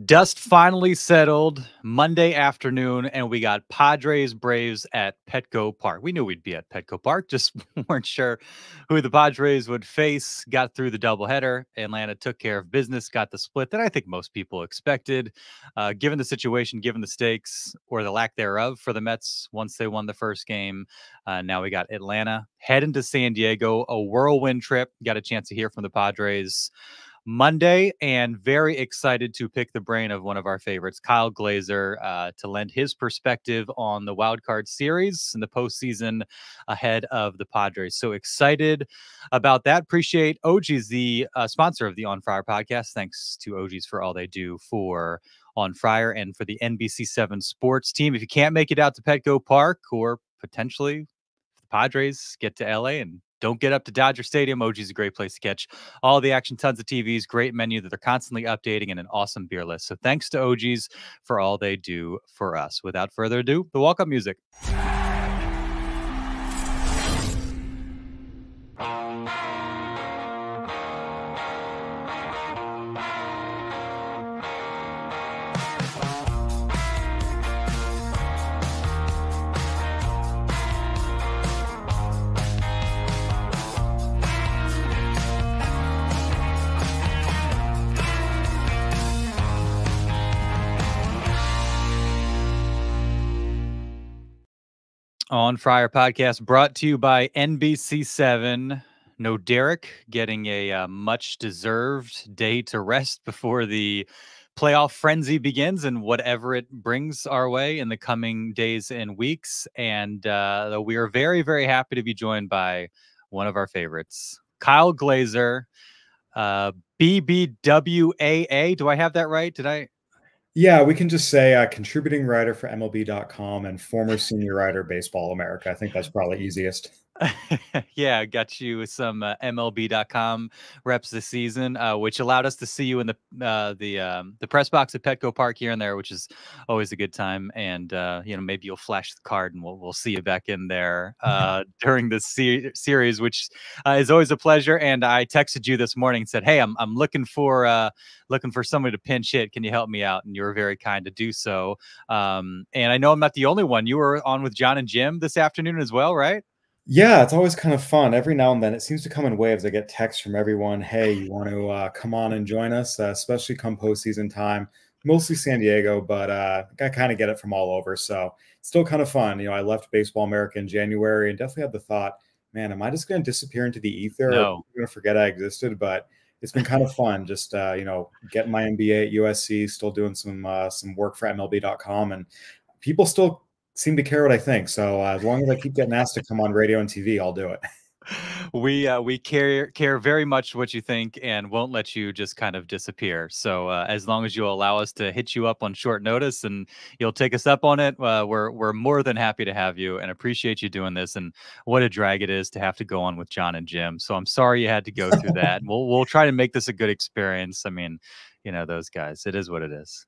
Dust finally settled Monday afternoon, and we got Padres Braves at Petco Park. We knew we'd be at Petco Park, just weren't sure who the Padres would face. Got through the doubleheader. Atlanta took care of business, got the split that I think most people expected. Given the situation, given the stakes or the lack thereof for the Mets once they won the first game. Now we got Atlanta heading to San Diego, a whirlwind trip. Got a chance to hear from the Padres Monday, and very excited to pick the brain of one of our favorites, Kyle Glaser, to lend his perspective on the wild card series and the postseason ahead of the Padres. So excited about that. Appreciate OG's, the sponsor of the On Friar podcast. Thanks to OG's for all they do for On Friar and for the NBC7 sports team. If you can't make it out to Petco Park, or potentially the Padres get to LA and don't get up to Dodger Stadium, OG's a great place to catch all the action, tons of TVs, great menu that they're constantly updating, and an awesome beer list. So thanks to OG's for all they do for us. Without further ado, the welcome music. On Friar podcast brought to you by NBC7. No Derek, getting a much deserved day to rest before the playoff frenzy begins and whatever it brings our way in the coming days and weeks. And we are very, very happy to be joined by one of our favorites, Kyle Glaser, BBWAA. Do I have that right? Did I? Yeah, we can just say contributing writer for MLB.com and former senior writer Baseball America. I think that's probably easiest. Yeah, got you some MLB.com reps this season, which allowed us to see you in the press box at Petco Park here and there, which is always a good time. And maybe you'll flash the card and we'll see you back in there during this series, which is always a pleasure. And I texted you this morning and said, "Hey, I'm looking for somebody to pinch hit. Can you help me out?" And you were very kind to do so. And I know I'm not the only one. You were on with John and Jim this afternoon as well, right? Yeah, it's always kind of fun. Every now and then, it seems to come in waves. I get texts from everyone, "Hey, you want to come on and join us?" Especially come postseason time. Mostly San Diego, but I kind of get it from all over. So it's still kind of fun. I left Baseball America in January and definitely had the thought, man, am I just going to disappear into the ether? No. Or am I going to forget I existed? But it's been kind of fun just, getting my MBA at USC, still doing some work for MLB.com, and people still seem to care what I think. So as long as I keep getting asked to come on radio and TV, I'll do it. We care very much what you think and won't let you just kind of disappear. So as long as you'll allow us to hit you up on short notice and you'll take us up on it, we're more than happy to have you and appreciate you doing this. And what a drag it is to have to go on with John and Jim. So I'm sorry you had to go through that. We'll try to make this a good experience. I mean, those guys, it is what it is.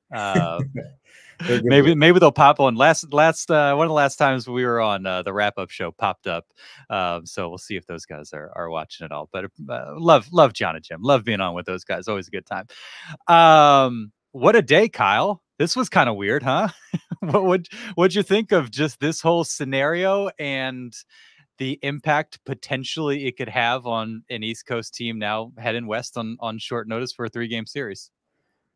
Maybe they'll pop on. Last one of the last times we were on, the wrap-up show popped up. So we'll see if those guys are watching it all. But love John and Jim. Love being on with those guys. Always a good time. What a day, Kyle. This was kind of weird, huh? What'd you think of just this whole scenario and the impact potentially it could have on an East Coast team now heading west on short notice for a 3-game series?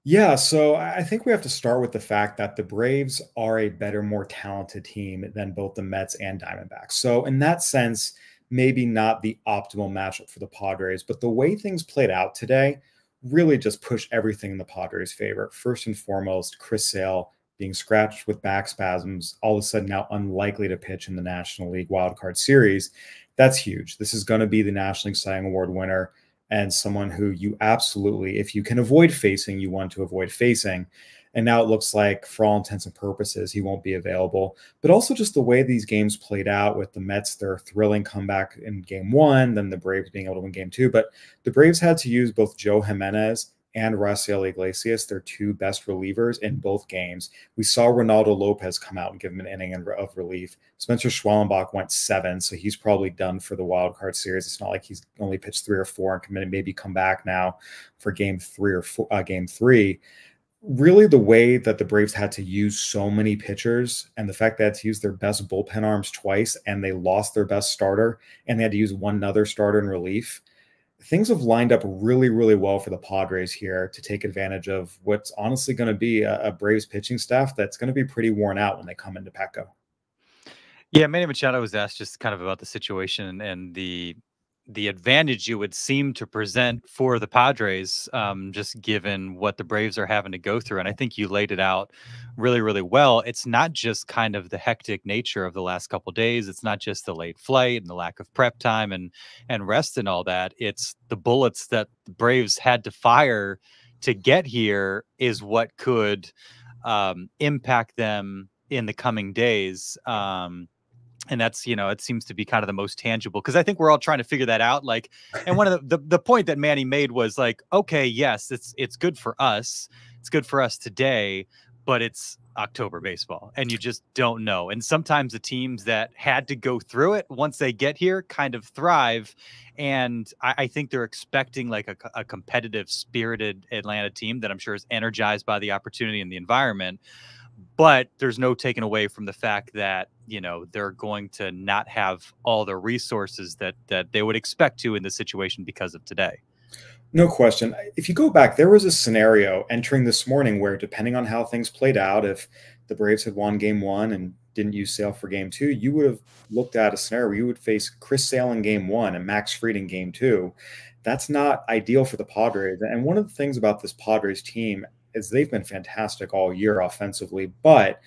Yeah, so I think we have to start with the fact that the Braves are a better, more talented team than both the Mets and Diamondbacks. So in that sense, maybe not the optimal matchup for the Padres, but the way things played out today really just pushed everything in the Padres' favor. First and foremost, Chris Sale being scratched with back spasms, all of a sudden now unlikely to pitch in the National League wildcard series. That's huge. This is going to be the National League Cy Young Award winner, and someone who you absolutely, if you can avoid facing, you want to avoid facing. And now it looks like, for all intents and purposes, he won't be available. But also just the way these games played out with the Mets, their thrilling comeback in game 1, then the Braves being able to win game 2. But the Braves had to use both Joe Jimenez and Rafael Iglesias, their 2 best relievers, in both games. We saw Ronaldo Lopez come out and give him an inning of relief. Spencer Schwellenbach went 7, so he's probably done for the wild card series. It's not like he's only pitched 3 or 4 and committed, maybe come back now for game 3 or game 3. Really, the way that the Braves had to use so many pitchers and the fact they had to use their best bullpen arms twice and they lost their best starter and they had to use one other starter in relief, things have lined up really, really well for the Padres here to take advantage of what's honestly going to be a Braves pitching staff that's going to be pretty worn out when they come into Petco. Yeah, Manny Machado was asked just kind of about the situation and the advantage you would seem to present for the Padres, just given what the Braves are having to go through. And I think you laid it out really, really well. It's not just kind of the hectic nature of the last couple of days. It's not just the late flight and the lack of prep time and rest and all that. It's the bullets that the Braves had to fire to get here is what could impact them in the coming days. And that's, it seems to be kind of the most tangible because I think we're all trying to figure that out. Like, and one of the point that Manny made was like, okay, yes, it's good for us. It's good for us today, but it's October baseball and you just don't know. And sometimes the teams that had to go through it once they get here kind of thrive. And I think they're expecting like a competitive, spirited Atlanta team that I'm sure is energized by the opportunity and the environment. But there's no taking away from the fact that, they're going to not have all the resources that they would expect to in this situation because of today. No question. If you go back, there was a scenario entering this morning where, depending on how things played out, if the Braves had won game one and didn't use Sale for game two, you would have looked at a scenario where you would face Chris Sale in game one and Max Fried in game two. That's not ideal for the Padres. And one of the things about this Padres team is they've been fantastic all year offensively, but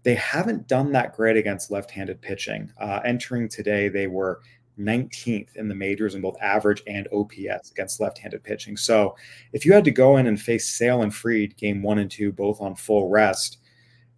they haven't done that great against left-handed pitching. Entering today, they were 19th in the majors in both average and OPS against left-handed pitching. So if you had to go in and face Sale and Fried game 1 and 2, both on full rest,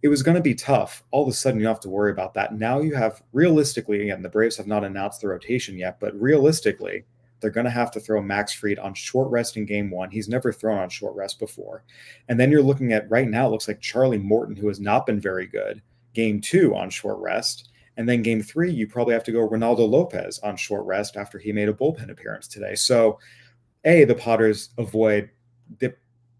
it was going to be tough. All of a sudden, you don't have to worry about that. Now you have, realistically, again, the Braves have not announced the rotation yet, but realistically, they're going to have to throw Max Fried on short rest in game one. He's never thrown on short rest before. And then you're looking at, right now, it looks like Charlie Morton, who has not been very good, game two on short rest. And then game three, you probably have to go Ronaldo Lopez on short rest after he made a bullpen appearance today. So, A, the Padres avoid the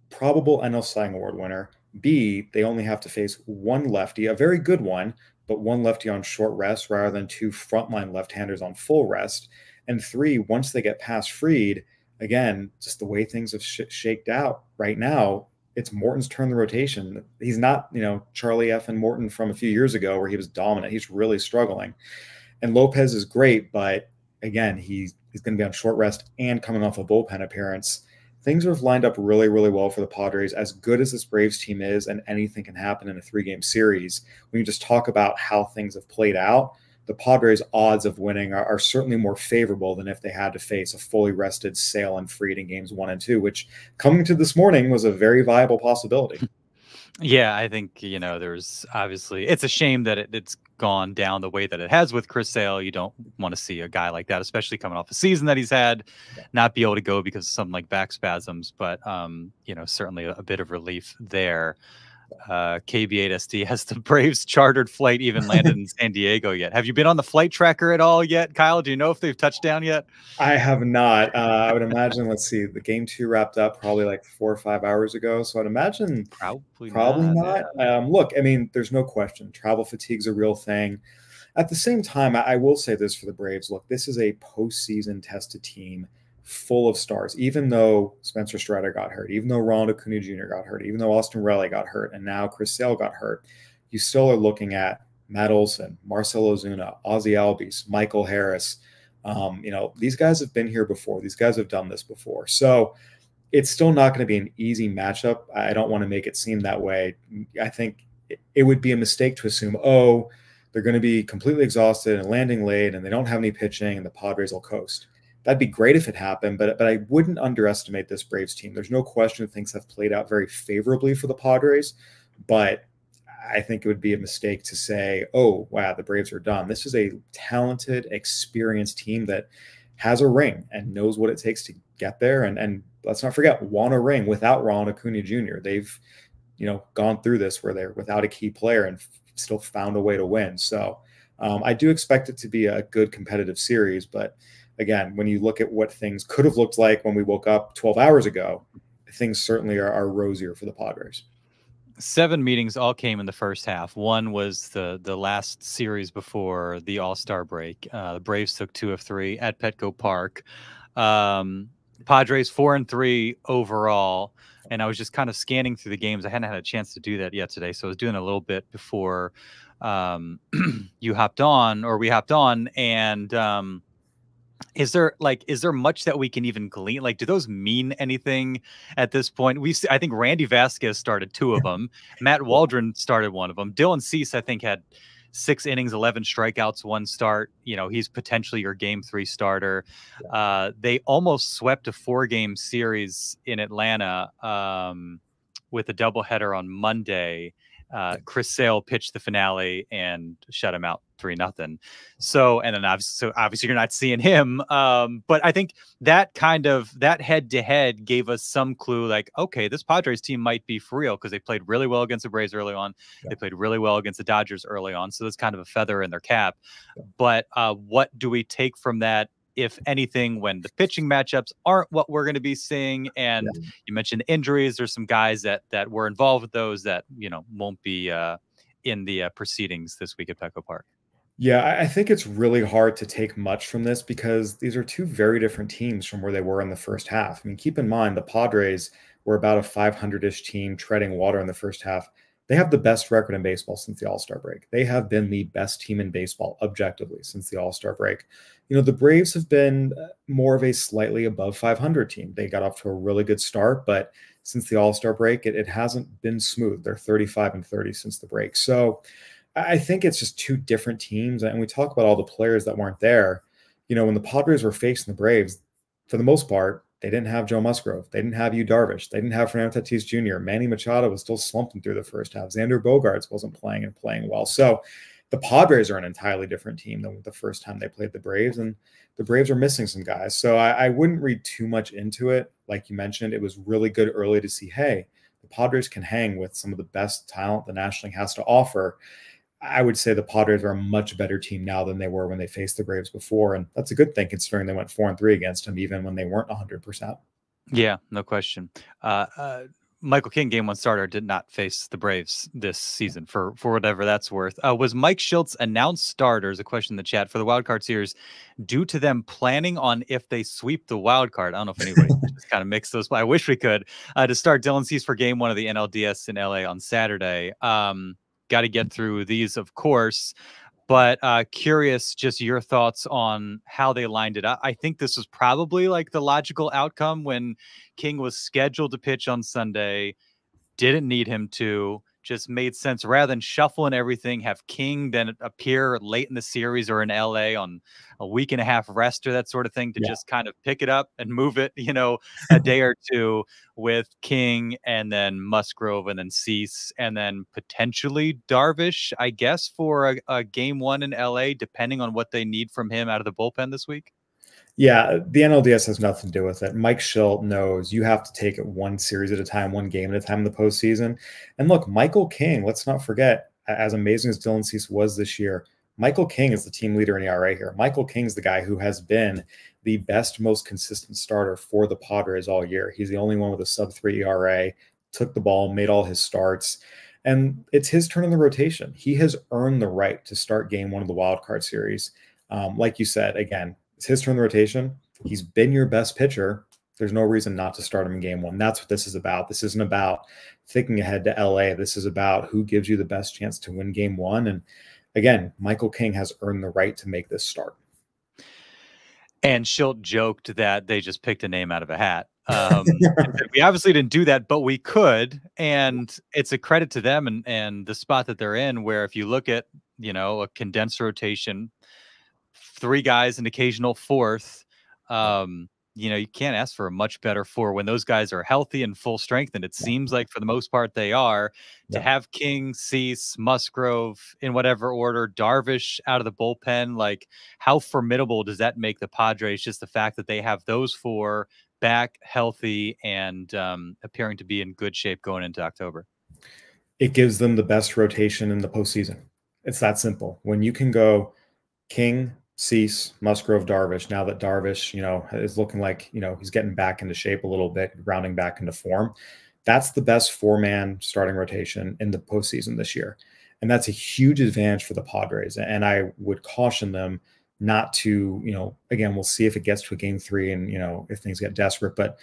probable NL Cy Young Award winner. B, they only have to face one lefty, a very good one, but one lefty on short rest rather than two frontline left-handers on full rest. And three, once they get past Fried, again, just the way things have shaked out right now, it's Morton's turn the rotation. He's not, Charlie F. and Morton from a few years ago where he was dominant. He's really struggling. And Lopez is great, but again, he's going to be on short rest and coming off a bullpen appearance. Things have lined up really, really well for the Padres. As good as this Braves team is, and anything can happen in a 3-game series, when you just talk about how things have played out, the Padres' odds of winning are certainly more favorable than if they had to face a fully rested Sale and Fried in games 1 and 2, which coming to this morning was a very viable possibility. Yeah, I think, there's obviously, it's a shame that it's gone down the way that it has with Chris Sale. You don't want to see a guy like that, especially coming off a season that he's had, not be able to go because of something like back spasms. But, certainly a bit of relief there. KB8SD, has the Braves chartered flight even landed in San Diego yet? Have you been on the flight tracker at all yet, Kyle? Do you know if they've touched down yet? I have not. I would imagine, let's see, the game 2 wrapped up probably like 4 or 5 hours ago. So I'd imagine probably not. Yeah. Look, I mean, there's no question. Travel fatigue's a real thing. At the same time, I will say this for the Braves. Look, this is a postseason tested team full of stars, even though Spencer Strider got hurt, even though Ronald Acuna Jr. got hurt, even though Austin Riley got hurt, and now Chris Sale got hurt. You still are looking at Matt Olson, Marcell Ozuna, Ozzie Albies, Michael Harris. These guys have been here before. These guys have done this before. So it's still not going to be an easy matchup. I don't want to make it seem that way. I think it would be a mistake to assume, they're going to be completely exhausted and landing late and they don't have any pitching and the Padres will coast. That'd be great if it happened, but I wouldn't underestimate this Braves team. There's no question things have played out very favorably for the Padres, but I think it would be a mistake to say, oh, wow, the Braves are done. This is a talented, experienced team that has a ring and knows what it takes to get there. And let's not forget, won a ring without Ronald Acuna Jr. They've, gone through this where they're without a key player and still found a way to win. So I do expect it to be a good competitive series, but again, when you look at what things could have looked like when we woke up 12 hours ago, things certainly are rosier for the Padres. 7 meetings all came in the first half. One was the last series before the All-Star break. The Braves took 2 of 3 at Petco Park. Padres 4-3 overall. And I was just kind of scanning through the games. I hadn't had a chance to do that yet today, so I was doing a little bit before you hopped on, or we hopped on. And is there much that we can even glean? Like, do those mean anything at this point? I think Randy Vasquez started 2 of them. Matt Waldron started 1 of them. Dylan Cease, I think, had 6 innings, 11 strikeouts, 1 start. You know, he's potentially your game 3 starter. They almost swept a 4-game series in Atlanta with a doubleheader on Monday. Chris Sale pitched the finale and shut him out 3-0. So, and then obviously you're not seeing him. But I think that head-to-head gave us some clue, like, okay, this Padres team might be for real, because they played really well against the Braves early on. Yeah. They played really well against the Dodgers early on. So that's kind of a feather in their cap. Yeah. But what do we take from that, if anything, when the pitching matchups aren't what we're going to be seeing? And you mentioned injuries. There's some guys that were involved with those that, you know, won't be in the proceedings this week at Petco Park. Yeah, I think it's really hard to take much from this, because these are 2 very different teams from where they were in the first half. I mean, keep in mind, the Padres were about a 500-ish team treading water in the first half. They have the best record in baseball since the All-Star break. They have been the best team in baseball objectively since the All-Star break. You know, the Braves have been more of a slightly above 500 team. They got off to a really good start, but since the All-Star break, it hasn't been smooth. They're 35-30 since the break. So I think it's just 2 different teams. And we talk about all the players that weren't there. You know, when the Padres were facing the Braves, for the most part, they didn't have Joe Musgrove. They didn't have Yu Darvish. They didn't have Fernando Tatis Jr. Manny Machado was still slumping through the first half. Xander Bogaerts wasn't playing well. So the Padres are an entirely different team than the first time they played the Braves, and the Braves are missing some guys. So I wouldn't read too much into it. Like you mentioned, it was really good early to see, hey, the Padres can hang with some of the best talent the National League has to offer. I would say the Padres are a much better team now than they were when they faced the Braves before. And that's a good thing, considering they went 4-3 against them, even when they weren't 100%. Yeah, no question. Michael King, game 1 starter, did not face the Braves this season, for whatever that's worth. Was Mike Schiltz announced starter, is a question in the chat, for the wild card series, due to them planning on if they sweep the wild card? I don't know if anybody just kind of mixed those. I wish we could, to start Dylan Cease for game 1 of the NLDS in LA on Saturday. Got to get through these, of course, but curious just your thoughts on how they lined it up. I think this was probably like the logical outcome when King was scheduled to pitch on Sunday, didn't need him to, just made sense, rather than shuffling everything, have King then appear late in the series or in LA on a week and a half rest or that sort of thing, to just kind of pick it up and move it, you know, a day or two with King and then Musgrove and then Cease and then potentially Darvish, I guess, for a game 1 in LA, depending on what they need from him out of the bullpen this week. Yeah, the NLDS has nothing to do with it. Mike Schilt knows you have to take it 1 series at a time, 1 game at a time in the postseason. And look, Michael King, let's not forget, as amazing as Dylan Cease was this year, Michael King is the team leader in ERA here. Michael King's the guy who has been the best, most consistent starter for the Padres all year. He's the only one with a sub-3 ERA, took the ball, made all his starts. And it's his turn in the rotation. He has earned the right to start game 1 of the wild card series. Like you said, again, it's his turn in the rotation. He's been your best pitcher. There's no reason not to start him in game 1. That's what this is about. This isn't about thinking ahead to LA. This is about who gives you the best chance to win game 1. And again, Michael King has earned the right to make this start. And Schilt joked that they just picked a name out of a hat. We obviously didn't do that, but we could. And it's a credit to them and the spot that they're in, where if you look at, you know, a condensed rotation, 3 guys, an occasional 4th, you know, you can't ask for a much better 4 when those guys are healthy and full strength. And it seems like for the most part they are. To have King, Cease, Musgrove in whatever order, Darvish out of the bullpen, like, how formidable does that make the Padres? Just the fact that they have those 4 back, healthy, and appearing to be in good shape going into October. It gives them the best rotation in the postseason. It's that simple. When you can go King, Cease, Musgrove, Darvish, now that Darvish, you know, is looking like, you know, he's getting back into shape a little bit, rounding back into form. That's the best 4-man starting rotation in the postseason this year. And that's a huge advantage for the Padres. And I would caution them not to, again, we'll see if it gets to a game 3 and, if things get desperate, but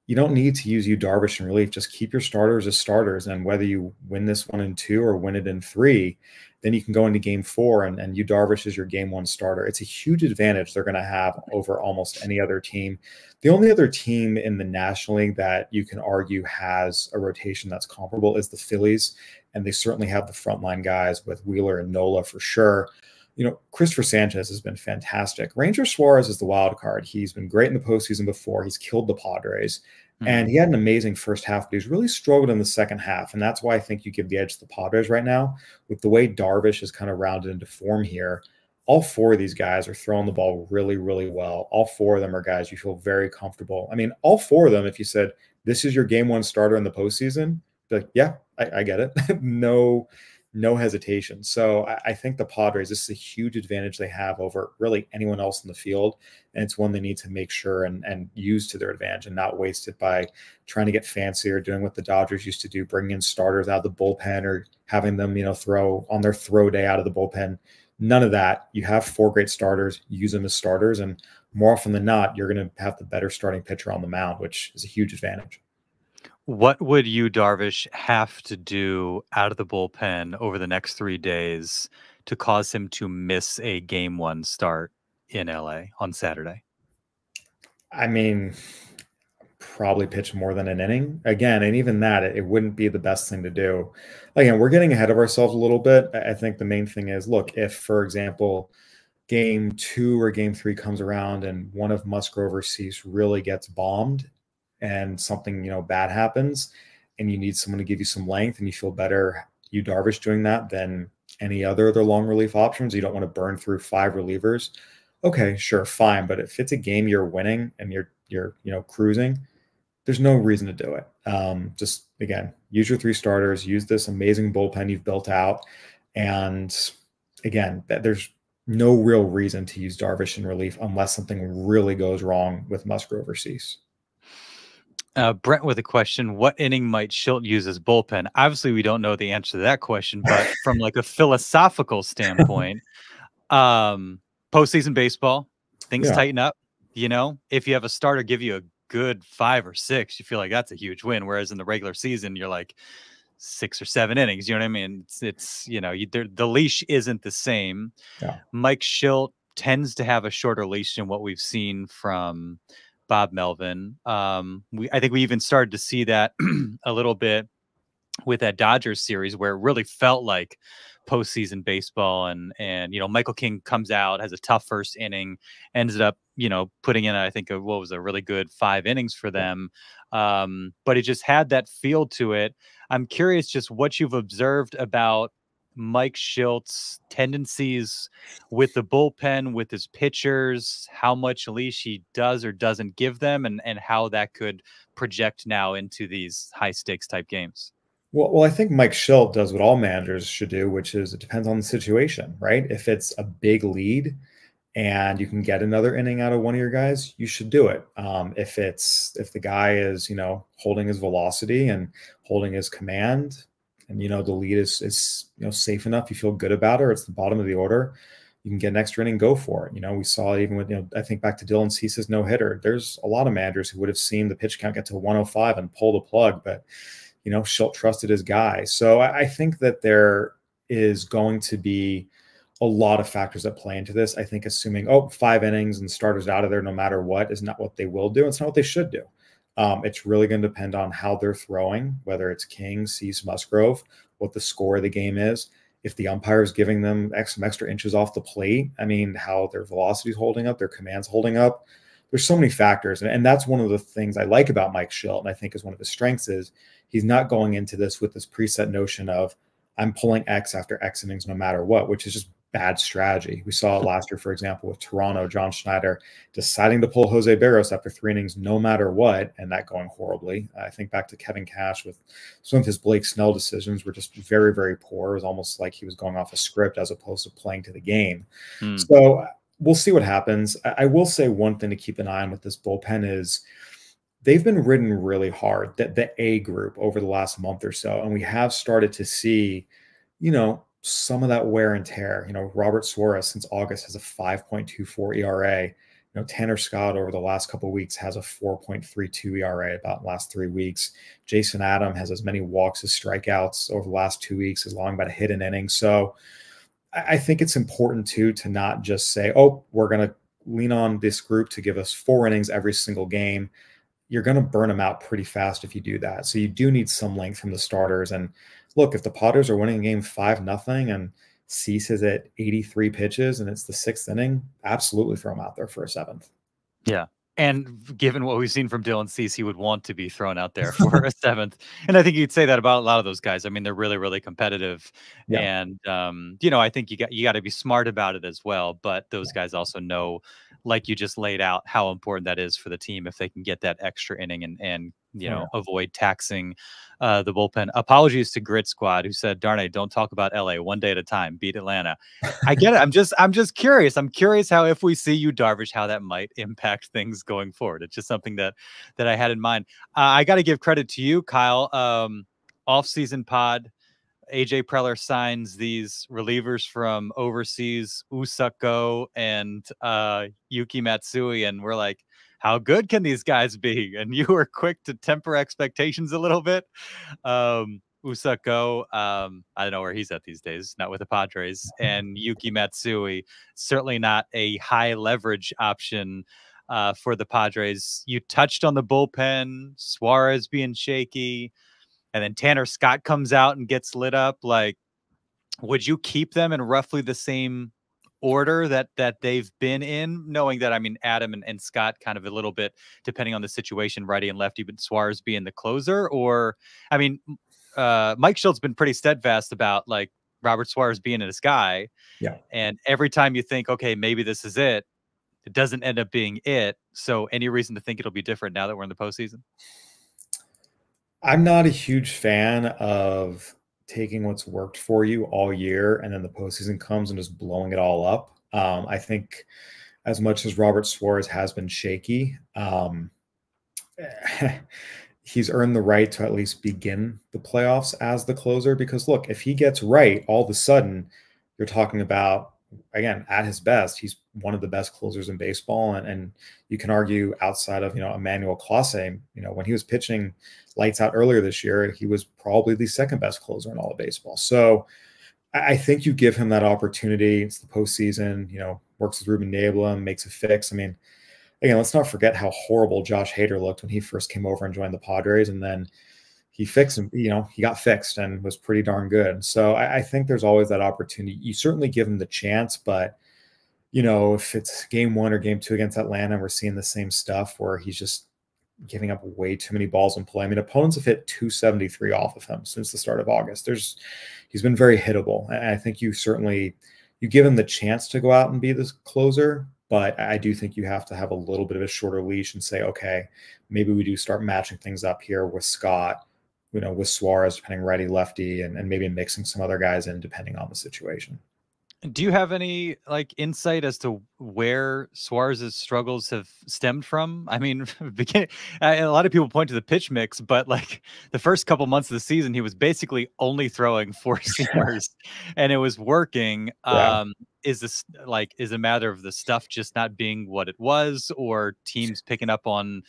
you don't need to use Yu Darvish in relief. Just keep your starters as starters. And whether you win this one in 2 or win it in 3, then you can go into game 4 and Yu Darvish is your game 1 starter. It's a huge advantage they're going to have over almost any other team. The only other team in the National League that you can argue has a rotation that's comparable is the Phillies. And they certainly have the frontline guys with Wheeler and Nola for sure. Christopher Sanchez has been fantastic. Ranger Suarez is the wild card. He's been great in the postseason before. He's killed the Padres. And he had an amazing first half, but he's really struggled in the second half. And that's why I think you give the edge to the Padres right now. With the way Darvish is kind of rounded into form here, all 4 of these guys are throwing the ball really, really well. All 4 of them are guys you feel very comfortable. I mean, all 4 of them, if you said, this is your game 1 starter in the postseason, like, yeah, I get it. No hesitation. So I think the Padres, this is a huge advantage they have over really anyone else in the field. And it's one they need to make sure and use to their advantage and not waste it by trying to get fancy or doing what the Dodgers used to do, bringing in starters out of the bullpen or having them, throw on their throw day out of the bullpen. None of that. You have 4 great starters, use them as starters. And more often than not, you're going to have the better starting pitcher on the mound, which is a huge advantage. What would Yu Darvish have to do out of the bullpen over the next 3 days to cause him to miss a game 1 start in LA on Saturday? I mean, probably pitch more than an inning again. And even that, it wouldn't be the best thing to do. Again, we're getting ahead of ourselves a little bit. I think the main thing is, look, if, for example, game 2 or game 3 comes around and one of Musgrove or Cease really gets bombed, and something, bad happens and you need someone to give you some length and you feel better Yu Darvish doing that than any other long relief options. You don't want to burn through 5 relievers. Okay, sure, fine. But if it's a game you're winning and you're cruising, there's no reason to do it. Just, again, use your 3 starters, use this amazing bullpen you've built out. And again, there's no real reason to use Darvish in relief unless something really goes wrong with Musgrove or Cease. Brent with a question: what inning might Schilt use as bullpen? Obviously, we don't know the answer to that question, but from like a philosophical standpoint, postseason baseball, things tighten up. If you have a starter give you a good 5 or 6, you feel like that's a huge win. Whereas in the regular season, you're like 6 or 7 innings. You know what I mean? It's the leash isn't the same. Yeah. Mike Schilt tends to have a shorter leash than what we've seen from Bob Melvin. I think we even started to see that a little bit with that Dodgers series where it really felt like postseason baseball. And Michael King comes out, has a tough first inning, ended up, putting in, I think, what was a really good 5 innings for them. But it just had that feel to it. I'm curious just what you've observed about Mike Schilt's tendencies with the bullpen, with his pitchers, how much leash he does or doesn't give them, and how that could project now into these high stakes type games. Well, I think Mike Schilt does what all managers should do, which is it depends on the situation, right? If it's a big lead and you can get another inning out of one of your guys, you should do it. If the guy is, holding his velocity and holding his command, and the lead is safe enough, you feel good about it, or it's the bottom of the order, you can get an extra inning, go for it. We saw it even with, I think back to Dylan Cease's no-hitter. There's a lot of managers who would have seen the pitch count get to 105 and pull the plug, but Schilt trusted his guy. So I think that there is going to be a lot of factors that play into this. I think assuming 5 innings and starters out of there no matter what is not what they will do. It's not what they should do. It's really going to depend on how they're throwing, whether it's King, Cease, Musgrove, what the score of the game is. If the umpire is giving them some extra inches off the plate, how their velocity is holding up, their command's holding up. There's so many factors. And that's one of the things I like about Mike Schilt, and I think is one of his strengths, is he's not going into this with this preset notion of I'm pulling X after X innings no matter what, which is just bad strategy. We saw it last year, for example, with Toronto, John Schneider deciding to pull Jose Barros after 3 innings no matter what, and that going horribly. I think back to Kevin Cash with some of his Blake Snell decisions were just very, very poor. It was almost like he was going off a script as opposed to playing to the game. So we'll see what happens. I will say one thing to keep an eye on with this bullpen is they've been ridden really hard, the A group over the last month or so. And we have started to see, some of that wear and tear. Robert Suarez since August has a 5.24 ERA. Tanner Scott over the last couple of weeks has a 4.32 ERA about the last 3 weeks. Jason Adam has as many walks as strikeouts over the last 2 weeks, as long about a hit an inning. So I think it's important too to not just say, oh, we're going to lean on this group to give us 4 innings every single game. You're going to burn them out pretty fast if you do that. So you do need some length from the starters. And look, if the Padres are winning a game 5-0 and Cease is at 83 pitches and it's the 6th inning, absolutely throw him out there for a 7th. Yeah. And given what we've seen from Dylan Cease, he would want to be thrown out there for a 7th. And I think you'd say that about a lot of those guys. I mean, they're really, really competitive. Yeah. And I think you got to be smart about it as well. But those guys also know, like you just laid out, how important that is for the team if they can get that extra inning and avoid taxing the bullpen. Apologies to Grit Squad, who said, Darnay, don't talk about LA, one day at a time, beat Atlanta. I get it. I'm just curious. I'm curious how, if we see Yu Darvish, how that might impact things going forward. It's just something that I had in mind. I got to give credit to you, Kyle. Off-season pod, AJ Preller signs these relievers from overseas, Usako and Yuki Matsui, and we're like, how good can these guys be? And you were quick to temper expectations a little bit. Usako, I don't know where he's at these days, not with the Padres. And Yuki Matsui, certainly not a high leverage option for the Padres. You touched on the bullpen, Suarez being shaky, and then Tanner Scott comes out and gets lit up. Like, would you keep them in roughly the same order that they've been in, knowing that, I mean, Adam and Scott kind of a little bit depending on the situation, righty and lefty, but Suarez being the closer? Or, I mean, Mike Schultz been pretty steadfast about like Robert Suarez being his guy. Yeah. And every time you think, okay, maybe this is it, it doesn't end up being it. So any reason to think it'll be different now that we're in the postseason? I'm not a huge fan of taking what's worked for you all year and then the postseason comes and just blowing it all up. I think as much as Robert Suarez has been shaky, he's earned the right to at least begin the playoffs as the closer, because look, if he gets right, all of a sudden you're talking about, again, at his best, he's one of the best closers in baseball. And you can argue outside of, Emmanuel Clase, when he was pitching lights out earlier this year, he was probably the 2nd best closer in all of baseball. So I think you give him that opportunity. It's the postseason, works with Ruben Nebula, makes a fix. I mean, again, let's not forget how horrible Josh Hader looked when he first came over and joined the Padres. And then he fixed him, he got fixed and was pretty darn good. So I think there's always that opportunity. You certainly give him the chance, but if it's game 1 or game 2 against Atlanta, we're seeing the same stuff where he's just giving up way too many balls in play. I mean, opponents have hit 273 off of him since the start of August. He's been very hittable. And I think you give him the chance to go out and be the closer, but I do think you have to have a little bit of a shorter leash and say, okay, maybe we do start matching things up here with Scott, with Suarez, depending righty, lefty, and maybe mixing some other guys in depending on the situation. Do you have any like insight as to where Suarez's struggles have stemmed from? I mean, a lot of people point to the pitch mix, but like the first couple months of the season, he was basically only throwing 4-seamers and it was working. Yeah. Is a matter of the stuff just not being what it was, or teams picking up on,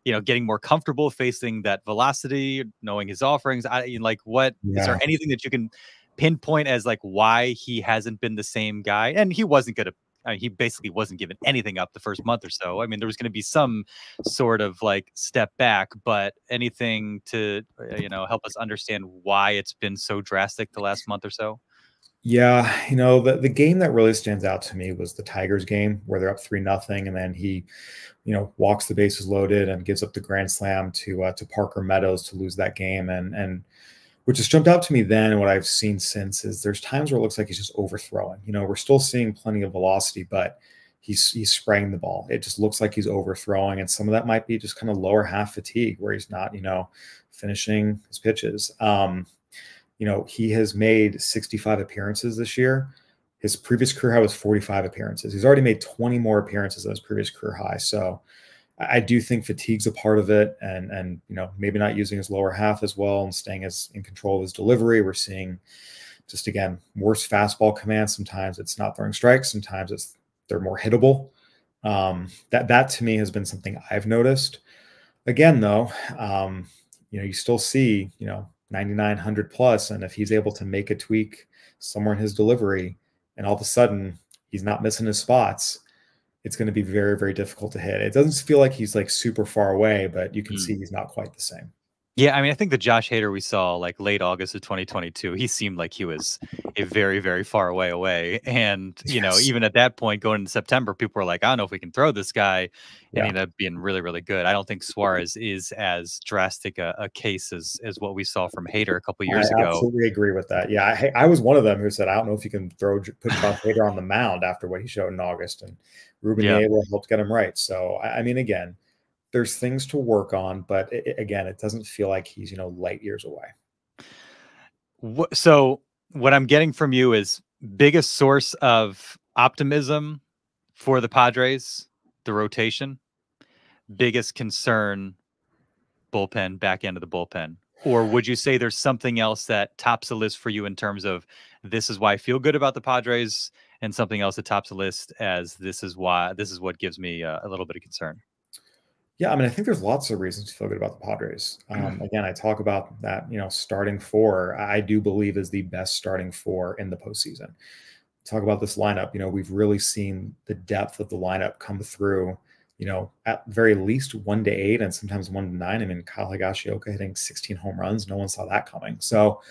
getting more comfortable facing that velocity, knowing his offerings? Is there anything that you can pinpoint as like why he hasn't been the same guy? And he wasn't going to, he basically wasn't giving anything up the first month or so. I mean, there was going to be some sort of like step back, but anything to, help us understand why it's been so drastic the last month or so? Yeah, the game that really stands out to me was the Tigers game where they're up 3-0, and then he, walks the bases loaded and gives up the grand slam to Parker Meadows to lose that game. And which has jumped out to me then, and what I've seen since is there's times where it looks like he's just overthrowing. We're still seeing plenty of velocity, but he's spraying the ball. It just looks like he's overthrowing, and some of that might be just kind of lower half fatigue where he's not, finishing his pitches. He has made 65 appearances this year. His previous career high was 45 appearances. He's already made 20 more appearances than his previous career high. So I do think fatigue's a part of it, and maybe not using his lower half as well and staying as in control of his delivery. We're seeing just again worse fastball command. Sometimes it's not throwing strikes. Sometimes they're more hittable. That to me has been something I've noticed. Again, though, you still see 9,900 plus, and if he's able to make a tweak somewhere in his delivery, and all of a sudden he's not missing his spots, it's going to be very, very difficult to hit. It doesn't feel like he's like super far away, but you can see he's not quite the same. Yeah, I mean, I think the Josh Hader we saw like late August of 2022, he seemed like he was a very, very far away. And, Yes. even at that point going into September, people were like, I don't know if we can throw this guy. And Yeah. he ended up being really, really good. I don't think Suarez is as drastic a case as what we saw from Hader a couple years I ago. absolutely agree with that. Yeah, I was one of them who said, I don't know if you can put Josh Hader on the mound after what he showed in August. And Ruben Niebla helped get him right. So, I mean, again, there's things to work on, but again, it doesn't feel like he's, light years away. So what I'm getting from you is biggest source of optimism for the Padres, the rotation, biggest concern, bullpen, back end of the bullpen. Or would you say there's something else that tops the list for you in terms of this is why I feel good about the Padres, and something else that tops the list as this is what gives me a little bit of concern? Yeah, I mean, I think there's lots of reasons to feel good about the Padres. Again, I talk about that, starting four, I do believe is the best starting four in the postseason. Talk about this lineup, we've really seen the depth of the lineup come through, at very least 1-8 and sometimes 1-9. I mean, Kyle Higashioka hitting 16 home runs. No one saw that coming. So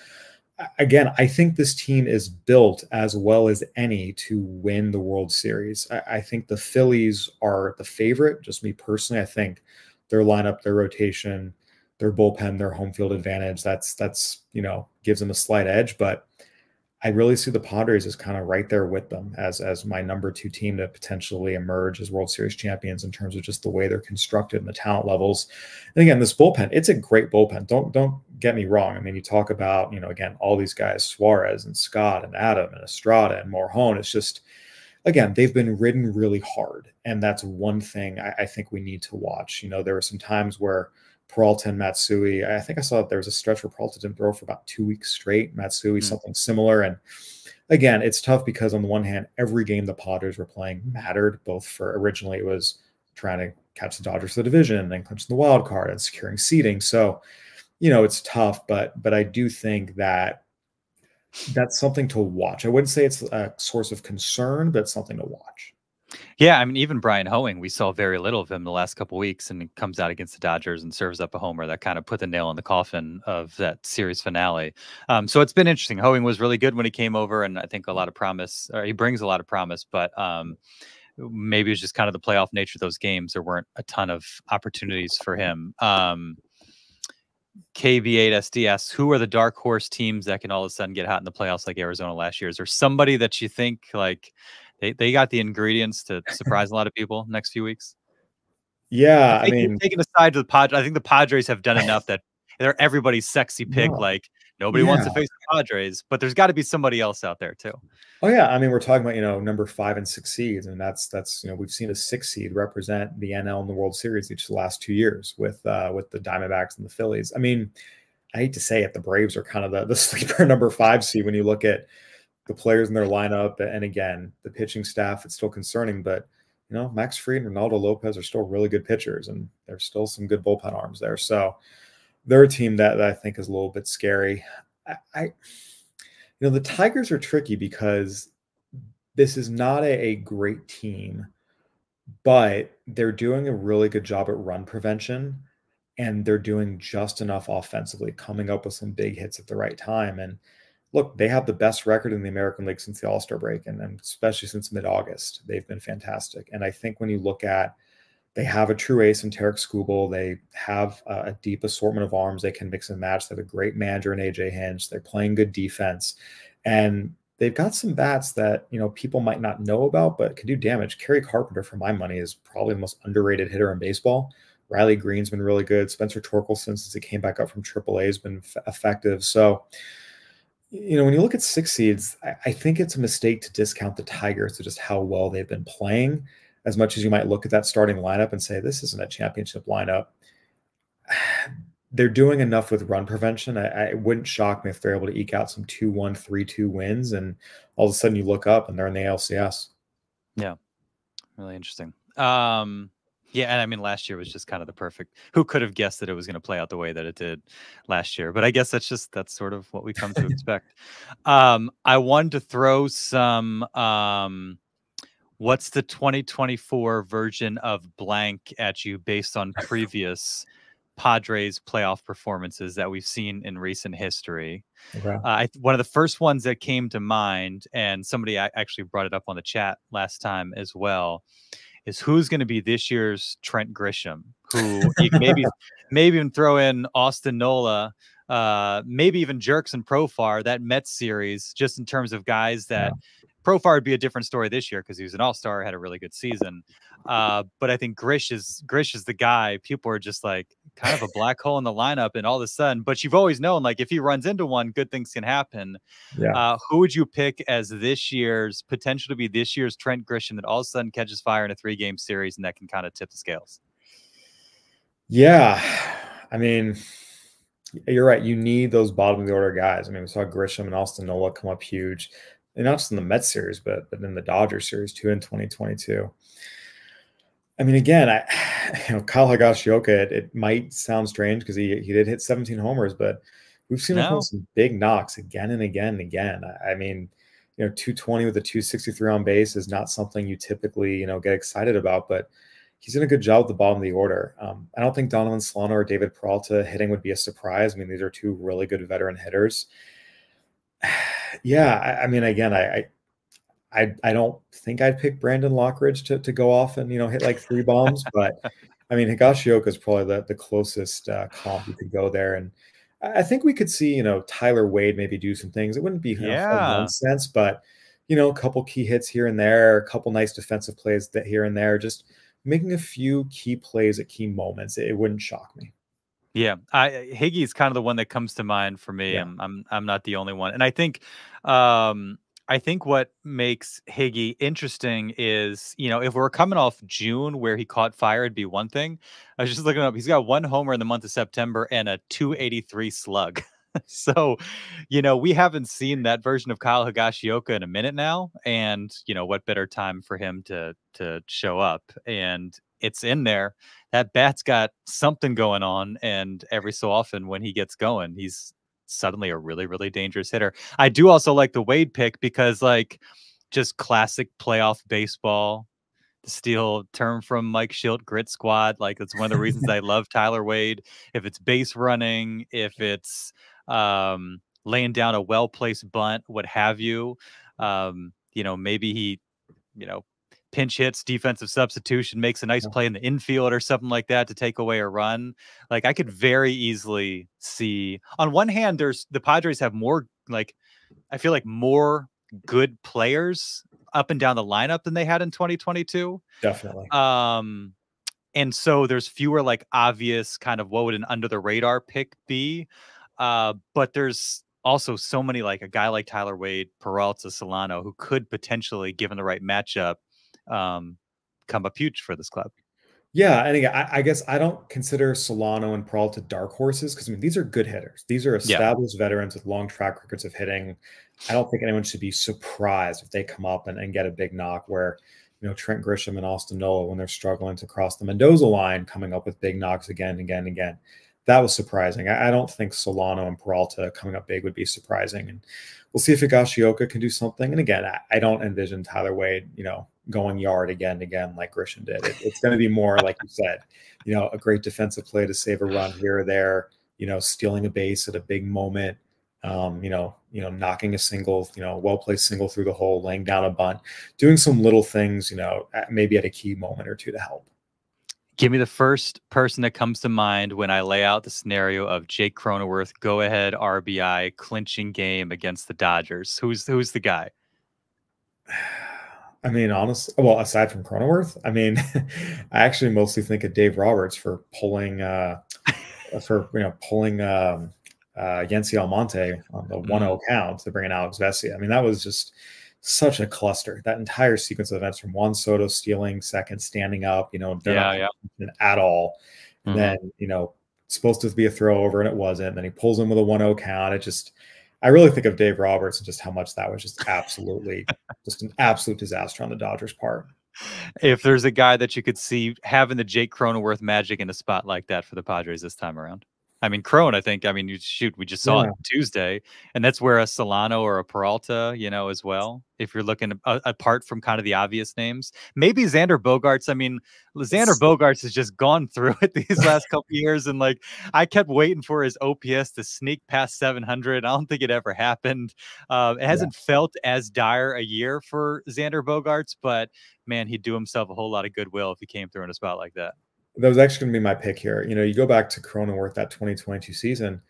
again, I think this team is built as well as any to win the World Series. I think the Phillies are the favorite. Just me personally, I think their lineup, their rotation, their bullpen, their home field advantage, that's gives them a slight edge. But I really see the Padres as kind of right there with them as my number 2 team to potentially emerge as World Series champions in terms of just the way they're constructed and the talent levels. And again, this bullpen, it's a great bullpen. Don't get me wrong. I mean, you talk about, again, all these guys, Suarez and Scott and Adam and Estrada and Morjon. It's just, again, they've been ridden really hard. And that's one thing I think we need to watch. There were some times where Peralta and Matsui, I think I saw that there was a stretch where Peralta didn't throw for about 2 weeks straight. Matsui, something similar. And again, it's tough because on the one hand, every game the Padres were playing mattered, both for originally it was trying to catch the Dodgers for the division and then clinching the wild card and securing seeding. So, it's tough, but I do think that that's something to watch. I wouldn't say it's a source of concern, but it's something to watch. Yeah, I mean, even Brian Hoeing, we saw very little of him the last couple of weeks, and he comes out against the Dodgers and serves up a homer that kind of put the nail in the coffin of that series finale. So it's been interesting. Hoeing was really good when he came over, and I think a lot of promise, or he brings a lot of promise, but maybe it was just kind of the playoff nature of those games. There weren't a ton of opportunities for him. KV8SD, who are the dark horse teams that can all of a sudden get hot in the playoffs like Arizona last year? Is there somebody that you think like they got the ingredients to surprise a lot of people next few weeks? Yeah, I mean, taking aside to the Padres, I think the Padres have done enough that they're everybody's sexy pick. Like nobody wants to face the Padres, but there's got to be somebody else out there too. Oh yeah, I mean, we're talking about number 5 and 6 seeds, and that's we've seen a 6 seed represent the NL in the World Series each of the last 2 years with the Diamondbacks and the Phillies. I mean, I hate to say it, the Braves are kind of the sleeper number 5 seed when you look at the players in their lineup, and again, the pitching staff. It's still concerning, but Max Fried and Ronaldo Lopez are still really good pitchers, and there's still some good bullpen arms there. So they're a team that I think is a little bit scary. The Tigers are tricky because this is not a great team, but they're doing a really good job at run prevention, and they're doing just enough offensively, coming up with some big hits at the right time. And look, they have the best record in the American League since the All-Star break, and especially since mid-August. They've been fantastic. And I think when you look at, they have a true ace in Tarek Skubal. They have a deep assortment of arms they can mix and match. They have a great manager in AJ Hinch. They're playing good defense. And they've got some bats that, people might not know about, but can do damage. Kerry Carpenter, for my money, is probably the most underrated hitter in baseball. Riley Green's been really good. Spencer Torkelson, since he came back up from AAA, has been effective. So, when you look at 6 seeds, I think it's a mistake to discount the Tigers to just how well they've been playing, as much as you might look at that starting lineup and say, this isn't a championship lineup, they're doing enough with run prevention. It wouldn't shock me if they're able to eke out some 2-1, 3-2 wins, and all of a sudden you look up and they're in the ALCS. Yeah, really interesting. Yeah, and I mean, last year was just kind of the perfect. Who could have guessed that it was going to play out the way that it did last year? But I guess that's sort of what we come to expect. I wanted to throw some. What's the 2024 version of blank at you based on previous Padres playoff performances that we've seen in recent history? Okay. One of the first ones that came to mind, and somebody actually brought it up on the chat last time as well, is who's going to be this year's Trent Grisham, who you can maybe even throw in Austin Nola, maybe even Jerks and Profar, that Mets series, just in terms of guys that Profar would be a different story this year because he was an all-star, had a really good season. But I think Grish is the guy. People are just like kind of a black hole in the lineup, and all of a sudden, but you've always known, like, if he runs into one, good things can happen. Yeah. Who would you pick as this year's potential to be this year's Trent Grisham that all of a sudden catches fire in a 3-game series and that can kind of tip the scales? Yeah. I mean, you're right. You need those bottom of the order guys. I mean, we saw Grisham and Austin Nola come up huge, and not just in the Mets series, but in the Dodgers series too in 2022. I mean, again, Kyle Higashioka, it might sound strange because he did hit 17 homers, but we've seen him come with some big knocks again and again and again. I mean, 220 with a 263 on base is not something you typically, get excited about, but he's doing a good job at the bottom of the order. I don't think Donovan Solano or David Peralta hitting would be a surprise. I mean, these are two really good veteran hitters. Yeah, I mean, again, I don't think I'd pick Brandon Lockridge to go off and hit like 3 bombs, but I mean, Higashioka is probably the closest comp you could go there, and I think we could see Tyler Wade maybe do some things. It wouldn't be home run sense, but a couple key hits here and there, a couple nice defensive plays that here and there, just making a few key plays at key moments. It wouldn't shock me. Yeah, Higgy is kind of the one that comes to mind for me. Yeah. I'm not the only one, and I think what makes Higgy interesting is, if we're coming off June where he caught fire, it'd be one thing. I was just looking up; he's got 1 homer in the month of September and a 283 slug. So, we haven't seen that version of Kyle Higashioka in a minute now, and what better time for him to show up, and it's in there. That bat's got something going on, and every so often when he gets going, he's suddenly a really, really dangerous hitter. I do also like the Wade pick because, like, just classic playoff baseball, to steal a term from Mike Schilt, grit squad. Like, it's one of the reasons I love Tyler Wade. If it's base running, if it's laying down a well-placed bunt, what have you, maybe he, pinch hits, defensive substitution, makes a nice play in the infield or something like that to take away a run. Like, I could very easily see, on one hand, the Padres have more, like, I feel like more good players up and down the lineup than they had in 2022. Definitely. And so there's fewer, like, obvious kind of what would an under the radar pick be. But there's also so many, like a guy like Tyler Wade, Peralta, Solano, who could potentially, given the right matchup, come up huge for this club. Yeah, and again, I guess I don't consider Solano and Peralta dark horses because, I mean, these are good hitters. These are established veterans with long track records of hitting. I don't think anyone should be surprised if they come up and get a big knock where, Trent Grisham and Austin Nola, when they're struggling to cross the Mendoza line, coming up with big knocks again and again and again. That was surprising. I don't think Solano and Peralta coming up big would be surprising. And we'll see if Higashioka can do something. And again, I don't envision Tyler Wade, going yard again and again like Grisham did. It's going to be more, like you said, a great defensive play to save a run here or there, stealing a base at a big moment, knocking a single, well-placed single through the hole, laying down a bunt, doing some little things, maybe at a key moment or two to help. Give me the first person that comes to mind when I lay out the scenario of Jake Cronenworth go-ahead RBI clinching game against the Dodgers. Who's the guy? I mean, honestly, well, aside from Cronenworth, I mean, I actually mostly think of Dave Roberts for pulling Yency Almonte on the 1-0 count to bring in Alex Vesia. I mean, that was just such a cluster. That entire sequence of events from Juan Soto stealing second, standing up, they're not Yeah. at all. And Hmm. then, it's supposed to be a throw over and it wasn't. And then he pulls him with a 1-0 count. I really think of Dave Roberts and just how much that was just an absolute disaster on the Dodgers' part. If there's a guy that you could see having the Jake Cronenworth magic in a spot like that for the Padres this time around. I mean, Crone, I think, we just saw Yeah. it Tuesday, and that's where a Solano or a Peralta, as well. If you're looking apart from kind of the obvious names, maybe Xander Bogaerts. I mean, Xander Bogaerts has just gone through it these last couple years, and like I kept waiting for his OPS to sneak past 700. I don't think it ever happened. It hasn't felt as dire a year for Xander Bogaerts, but man, he'd do himself a whole lot of goodwill if he came through in a spot like that. That was actually going to be my pick here. You go back to Cronenworth, that 2022 season,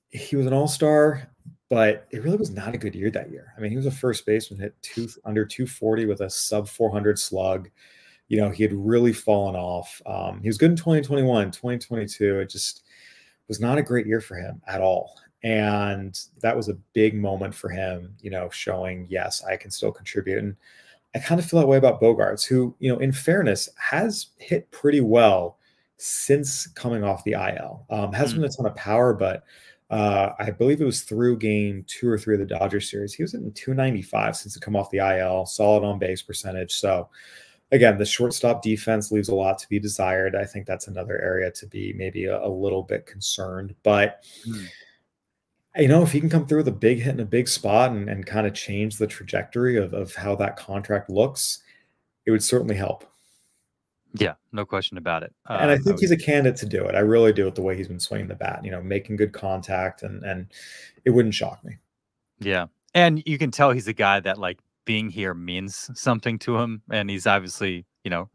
he was an all-star, but it really was not a good year that year. I mean, he was a first baseman, hit under 240 with a sub 400 slug. He had really fallen off. He was good in 2021, 2022. It just was not a great year for him at all. And that was a big moment for him, showing, yes, I can still contribute. And I kind of feel that way about Bogaerts, who, in fairness, has hit pretty well since coming off the IL. Hasn't been a ton of power, but I believe it was through game 2 or 3 of the Dodgers series. He was in 295 since he come off the IL, solid on base percentage. So again, the shortstop defense leaves a lot to be desired. I think that's another area to be maybe a little bit concerned, but if he can come through with a big hit in a big spot and kind of change the trajectory of how that contract looks, it would certainly help. Yeah, no question about it. And I think he's a candidate to do it. I really do, with the way he's been swinging the bat, making good contact, and it wouldn't shock me. Yeah. And you can tell he's a guy that like being here means something to him. And he's obviously,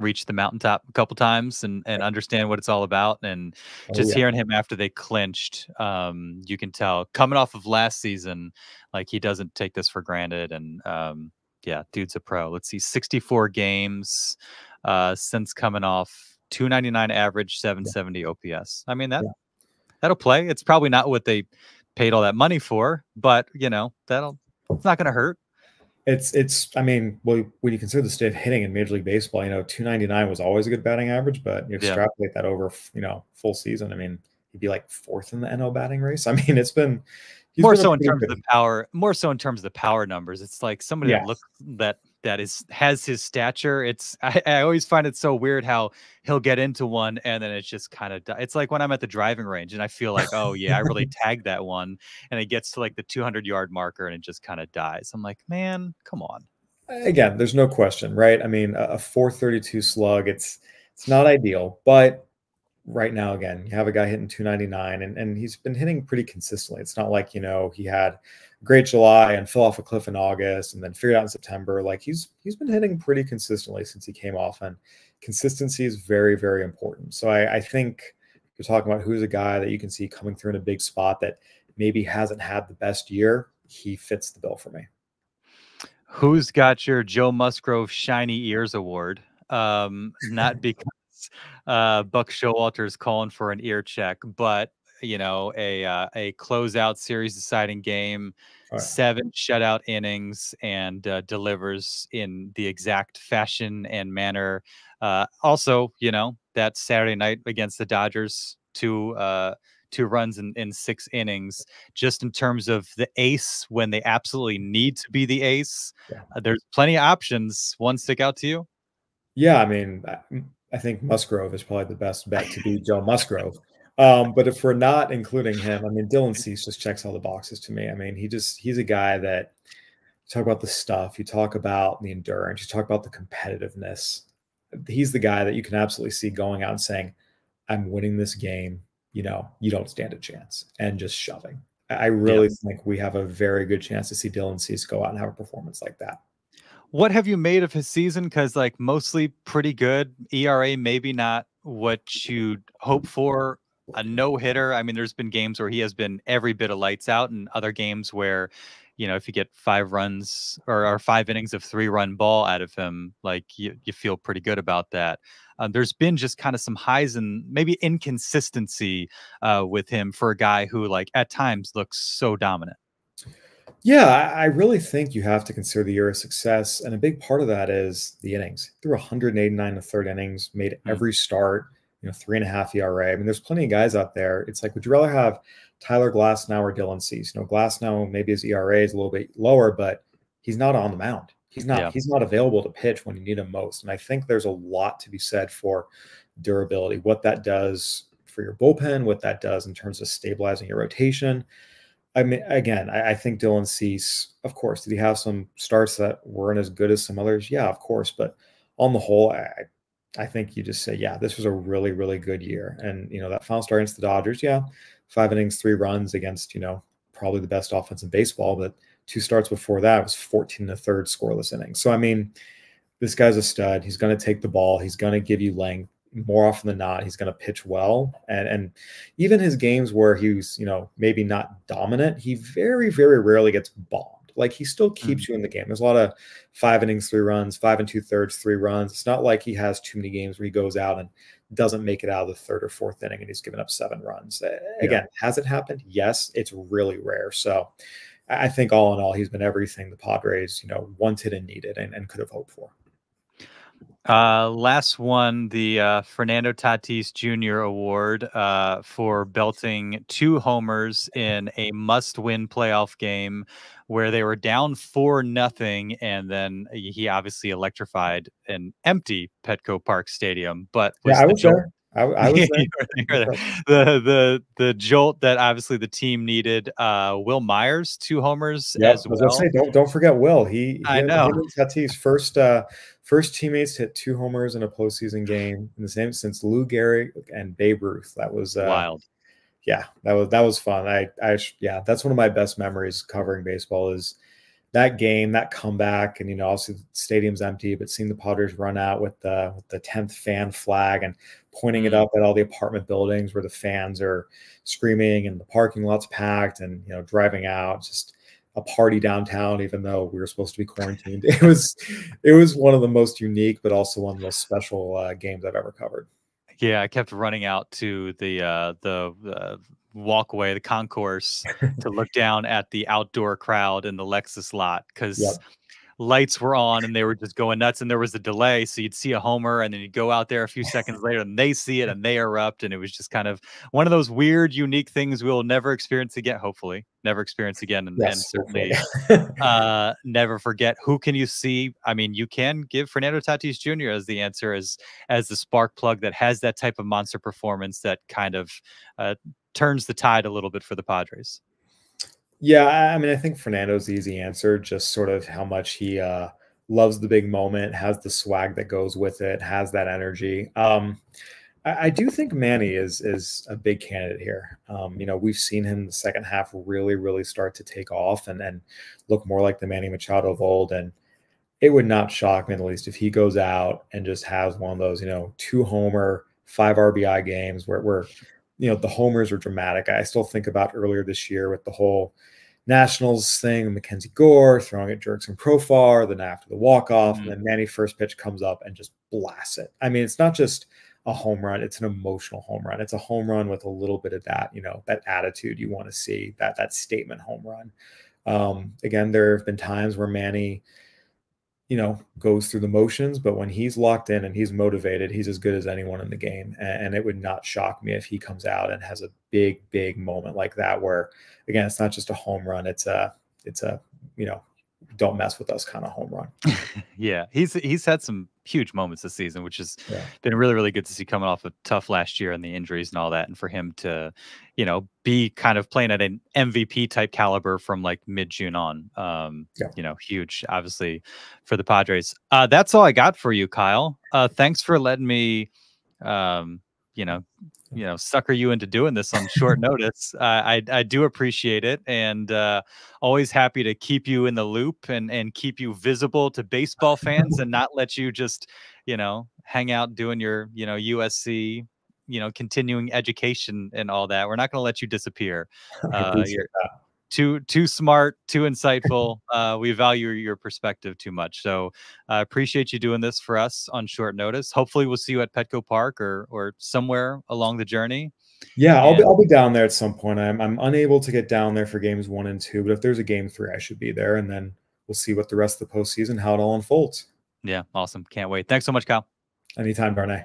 reached the mountaintop a couple times and understand what it's all about. And just hearing him after they clinched, you can tell coming off of last season, like he doesn't take this for granted. And yeah, dude's a pro. Let's see, 64 games since coming off 299 average, 770 OPS. I mean, that'll play. It's probably not what they paid all that money for, but it's not going to hurt. I mean, well, when you consider the state of hitting in Major League Baseball, 299 was always a good batting average, but you extrapolate that over, full season. I mean, he'd be like 4th in the NL batting race. I mean, more so in terms of the power numbers. It's like somebody that looks has his stature. I always find it so weird how he'll get into one and then it's just kind of, it's like when I'm at the driving range and I feel like, oh yeah, I really tagged that one, and it gets to like the 200-yard marker and it just kind of dies. I'm like, man, come on. Again, there's no question, right? I mean, a 432 slug, it's not ideal, but right now, again, you have a guy hitting 299 and he's been hitting pretty consistently. It's not like, he had a great July and fell off a cliff in August and then figured out in September. Like he's been hitting pretty consistently since he came off, and consistency is very, very important. So I think you're talking about who's a guy that you can see coming through in a big spot that maybe hasn't had the best year. He fits the bill for me. Who's got your Joe Musgrove Shiny Ears Award? Not because Buck Showalter's calling for an ear check, but a closeout series deciding game, 7 shutout innings, and delivers in the exact fashion and manner. Also, that Saturday night against the Dodgers, 2 runs in 6 innings, just in terms of the ace when they absolutely need to be the ace. There's plenty of options. One stick out to you? Yeah, I mean, I think Musgrove is probably the best bet to be Joe Musgrove. But if we're not including him, I mean, Dylan Cease just checks all the boxes to me. I mean, he's a guy that you talk about the stuff, you talk about the endurance, you talk about the competitiveness. He's the guy that you can absolutely see going out and saying, I'm winning this game. You don't stand a chance, and just shoving. I really think we have a very good chance to see Dylan Cease go out and have a performance like that. What have you made of his season? Because like mostly pretty good. ERA maybe not what you'd hope for. A no-hitter. I mean, there's been games where he has been every bit of lights out, and other games where, if you get 5 runs or 5 innings of 3-run ball out of him, like you feel pretty good about that. There's been just kind of some highs and maybe inconsistency with him for a guy who like at times looks so dominant. Yeah, I really think you have to consider the year a success, and a big part of that is the innings. Threw 189 in the third innings, made Mm, every start, 3.5 ERA. I mean, there's plenty of guys out there. It's like, would you rather have Tyler Glasnow or Dylan Cease? Glasnow, maybe his ERA is a little bit lower, but he's not on the mound. He's not yeah. he's not available to pitch when you need him most. And I think there's a lot to be said for durability, what that does for your bullpen, what that does in terms of stabilizing your rotation. I mean, again, I think Dylan Cease, of course, did he have some starts that weren't as good as some others? Yeah, of course. But on the whole, I think you just say, yeah, this was a really, really good year. And, that final start against the Dodgers, yeah, 5 innings, 3 runs against, probably the best offense in baseball. But 2 starts before that was 14 and a third scoreless innings. So, I mean, this guy's a stud. He's going to take the ball. He's going to give you length more often than not. He's going to pitch well. And even his games where he's, maybe not dominant, he very, very rarely gets bombed. Like he still Mm, keeps you in the game. There's a lot of 5 innings, 3 runs, 5 2/3, 3 runs. It's not like he has too many games where he goes out and doesn't make it out of the third or fourth inning and he's given up 7 runs. yeah. Again, has it happened? Yes, it's really rare. So I think all in all, he's been everything the Padres, wanted and needed and could have hoped for. Last one, the Fernando Tatis Jr. Award for belting 2 homers in a must-win playoff game where they were down 4-0, and then he obviously electrified an empty Petco Park Stadium, but Yeah, was I the was jolt. there. I You was there. were there. The jolt that obviously the team needed. Will Myers 2 homers Yep. as I was gonna say, well. don't forget Will. He I him, know, him and Tatis first teammates to hit 2 homers in a postseason game in the same since Lou Gehrig and Babe Ruth. That was wild. yeah, that was fun. Yeah, that's one of my best memories covering baseball is that game, that comeback, and obviously the stadium's empty, but seeing the Padres run out with the 10th fan flag and pointing it Mm. up at all the apartment buildings where the fans are screaming and the parking lot's packed, and driving out, just a party downtown, even though we were supposed to be quarantined. It was one of the most unique, but also one of the most special games I've ever covered. Yeah, I kept running out to the walkway, the concourse, to look down at the outdoor crowd in the Lexus lot because Yep. lights were on and they were just going nuts, and there was a delay, so you'd see a homer, and then you'd go out there a few seconds later, and they see it, and they erupt, and it was just kind of one of those weird, unique things we'll never experience again, hopefully, never experience again, and Yes, hopefully. certainly never forget. Who can you see? I mean, you can give Fernando Tatis Jr. as the answer, as the spark plug that has that type of monster performance that kind of uh, turns the tide a little bit for the Padres. Yeah, I mean, I think Fernando's the easy answer, just sort of how much he loves the big moment, has the swag that goes with it, has that energy. I do think Manny is a big candidate here. We've seen him in the second half really, really start to take off and look more like the Manny Machado of old. And it would not shock me in the least if he goes out and just has one of those, 2 homer, 5 RBI games where the homers are dramatic. I still think about earlier this year with the whole Nationals thing, Mackenzie Gore throwing at Jerks and Profar, then after the walk-off, and Mm, then Manny first pitch comes up and just blasts it. I mean, it's not just a home run, it's an emotional home run. It's a home run with a little bit of that, that attitude you want to see, that statement home run. Again, there have been times where Manny goes through the motions, but when he's locked in and he's motivated, he's as good as anyone in the game. And it would not shock me if he comes out and has a big, big moment like that, where again, it's not just a home run. It's a, you know, don't mess with us kind of home run. yeah, he's had some huge moments this season, which has Yeah. been really, really good to see coming off a tough last year and the injuries and all that, and for him to, be kind of playing at an MVP type caliber from like mid June on. Yeah. Huge, obviously, for the Padres. That's all I got for you, Kyle. Thanks for letting me, um, you know, sucker you into doing this on short notice. I do appreciate it, and always happy to keep you in the loop and keep you visible to baseball fans, and not let you just hang out doing your USC continuing education and all that. We're not going to let you disappear. I appreciate You're that. too smart, too insightful. We value your perspective too much. So I appreciate you doing this for us on short notice. Hopefully we'll see you at Petco Park or somewhere along the journey. Yeah, And I'll be down there at some point. I'm unable to get down there for games 1 and 2, but if there's a game 3, I should be there, and then we'll see what the rest of the postseason, how it all unfolds. yeah, awesome. Can't wait. Thanks so much, Kyle. Anytime, Darnay.